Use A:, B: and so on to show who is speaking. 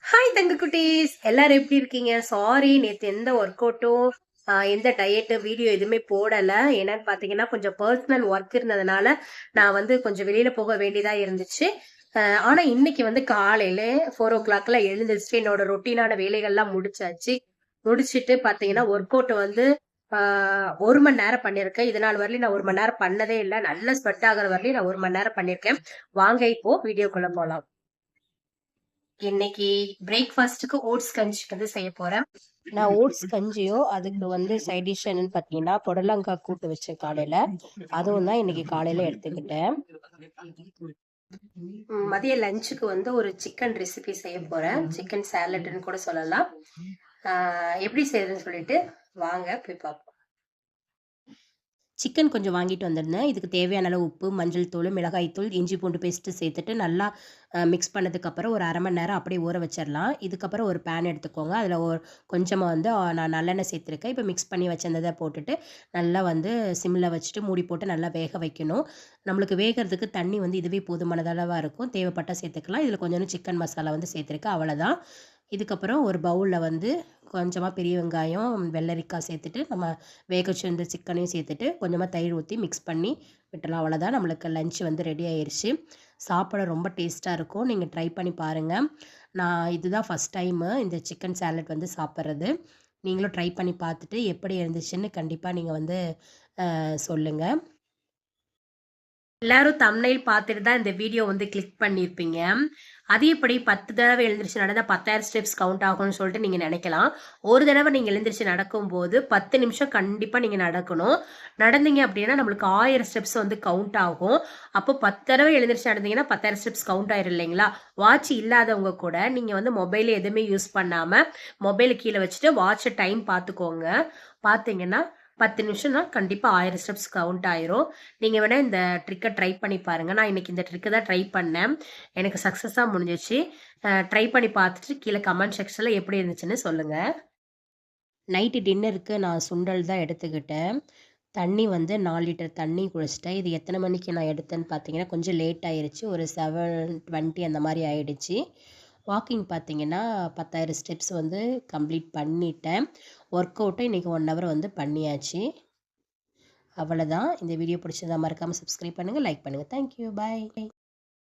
A: Hi தங்க குட்டீஸ், எல்லாரும் எப்படி இருக்கீங்க? சாரி, நேற்று எந்த ஒர்க் அவுட்டும் எந்த டயட்டு வீடியோ எதுவுமே போடல. ஏன்னு பார்த்தீங்கன்னா கொஞ்சம் பர்சனல் ஒர்க் இருந்ததுனால நான் வந்து கொஞ்சம் வெளியில போக வேண்டியதா இருந்துச்சு. ஆனா இன்னைக்கு வந்து காலையில 4 o'clockல எழுந்திரிச்சு என்னோட ரொட்டீனான வேலைகள்லாம் முடிச்சாச்சு. முடிச்சிட்டு பார்த்தீங்கன்னா ஒர்க் அவுட் வந்து 1 மணி நேரம் பண்ணியிருக்கேன். இது நாள் வரலையும் நான் 1 மணி நேரம் பண்ணதே இல்லை. நல்ல ஸ்வெட் ஆகிற வரலையும் நான் 1 மணி நேரம் பண்ணியிருக்கேன். வாங்க இப்போ வீடியோக்குள்ள போலாம். இன்னைக்கு பிரேக்ஃபாஸ்ட்டுக்கு ஓட்ஸ் கஞ்சி வந்து செய்ய போறேன். நான் ஓட்ஸ் கஞ்சியோ அதுக்கு வந்து சைட் டிஷ் என்னன்னு பார்த்தீங்கன்னா புடலங்காய் கூட்டு வச்சேன் காலையில. அதுவும் தான் இன்னைக்கு காலையில எடுத்துக்கிட்டேன். மதிய லஞ்சுக்கு வந்து ஒரு சிக்கன் ரெசிபி செய்ய போறேன். சிக்கன் சாலட்னு கூட சொல்லலாம். எப்படி செய்யறதுன்னு சொல்லிட்டு வாங்க போய் பார்ப்போம். சிக்கன் கொஞ்சம் வாங்கிட்டு வந்திருந்தேன். இதுக்கு தேவையான அளவு உப்பு, மஞ்சள் தூள், மிளகாய் தூள், இஞ்சி பூண்டு பேஸ்ட்டு சேர்த்துட்டு நல்லா மிக்ஸ் பண்ணதுக்கப்புறம் ஒரு 1/2 மணி நேரம் அப்படியே ஊற வச்சிடலாம். இதுக்கப்புறம் ஒரு பேன் எடுத்துக்கோங்க. அதில் கொஞ்சமாக வந்து நான் நல்லெண்ணெய் சேர்த்துருக்கேன். இப்போ மிக்ஸ் பண்ணி வச்சிருந்ததை போட்டுட்டு நல்லா வந்து சிம்மில் வச்சுட்டு மூடி போட்டு நல்லா வேக வைக்கணும். நம்மளுக்கு வேகிறதுக்கு தண்ணி வந்து இதுவே போதுமான அளவாக இருக்கும். தேவைப்பட்டால் சேர்த்துக்கலாம். இதில் கொஞ்சோண்டு சிக்கன் மசாலா வந்து சேர்த்துருக்கேன், அவ்வளோதான். இதுக்கப்புறம் ஒரு பவுலில் வந்து கொஞ்சமாக பெரிய வெங்காயம், வெள்ளரிக்காய் சேர்த்துட்டு நம்ம வேக வச்சிருந்த சிக்கனையும் சேர்த்துட்டு கொஞ்சமாக தயிர் ஊற்றி மிக்ஸ் பண்ணி விட்டுலாம். அவ்வளோதான், நம்மளுக்கு லஞ்ச் வந்து ரெடி ஆயிடுச்சு. சாப்பிட ரொம்ப டேஸ்ட்டாக இருக்கும். நீங்கள் ட்ரை பண்ணி பாருங்கள். நான் இதுதான் ஃபஸ்ட் டைமு இந்த சிக்கன் சாலட் வந்து சாப்பிட்றது. நீங்களும் ட்ரை பண்ணி பார்த்துட்டு எப்படி இருந்துச்சுன்னு கண்டிப்பாக நீங்கள் வந்து சொல்லுங்கள். எல்லாரும் தம்ப்நெயில் பார்த்துட்டு தான் இந்த வீடியோ வந்து கிளிக் பண்ணியிருப்பீங்க. அதேபடி 10 தடவை எழுந்திரிச்சு நடந்தா 10,000 ஸ்டெப்ஸ் கவுண்ட் ஆகும்னு சொல்லிட்டு நீங்க நினைக்கலாம். ஒரு தடவை நீங்க எழுந்திரிச்சு நடக்கும்போது 10 நிமிஷம் கண்டிப்பா நீங்க நடக்கணும். நடந்தீங்க அப்படின்னா நம்மளுக்கு 1000 ஸ்டெப்ஸ் வந்து கவுண்ட் ஆகும். அப்போ 10 தடவை எழுந்திரிச்சு நடந்தீங்கன்னா 10,000 ஸ்டெப்ஸ் கவுண்ட் ஆயிரும் இல்லைங்களா? வாட்ச் இல்லாதவங்க கூட நீங்க வந்து மொபைல் எதுவுமே யூஸ் பண்ணாம மொபைலை கீழே வச்சுட்டு வாட்ச் டைம் பார்த்துக்கோங்க. பார்த்தீங்கன்னா 10 நிமிஷம்னா கண்டிப்பா 1000 ஸ்டெப்ஸ் கவுண்ட் ஆயிரும். நீங்க வேணா இந்த ட்ரிக்கை ட்ரை பண்ணி பாருங்க. நான் இன்னைக்கு இந்த ட்ரிக்கை தான் ட்ரை பண்ணேன். எனக்கு சக்ஸஸாக முடிஞ்சிச்சு. ட்ரை பண்ணி பார்த்துட்டு கீழே கமெண்ட் செக்ஷனில் எப்படி இருந்துச்சுன்னு சொல்லுங்க. நைட்டு டின்னருக்கு நான் சுண்டல் தான் எடுத்துக்கிட்டேன். தண்ணி வந்து 4 லிட்டர் தண்ணி குடிச்சிட்டேன். இது எத்தனை மணிக்கு நான் எடுத்தேன்னு பார்த்தீங்கன்னா கொஞ்சம் லேட் ஆயிருச்சு. ஒரு 7:20 அந்த மாதிரி ஆயிடுச்சு. வாக்கிங் பார்த்தீங்கன்னா 10,000 ஸ்டெப்ஸ் வந்து கம்ப்ளீட் பண்ணிட்டேன். ஒர்க் அவுட்டும் இன்றைக்கி 1 ஹவர் வந்து பண்ணியாச்சு. அவ்வளோதான். இந்த வீடியோ பிடிச்சிருந்தா மறக்காமல் சப்ஸ்கிரைப் பண்ணுங்கள், லைக் பண்ணுங்கள். தேங்க்யூ, பாய்.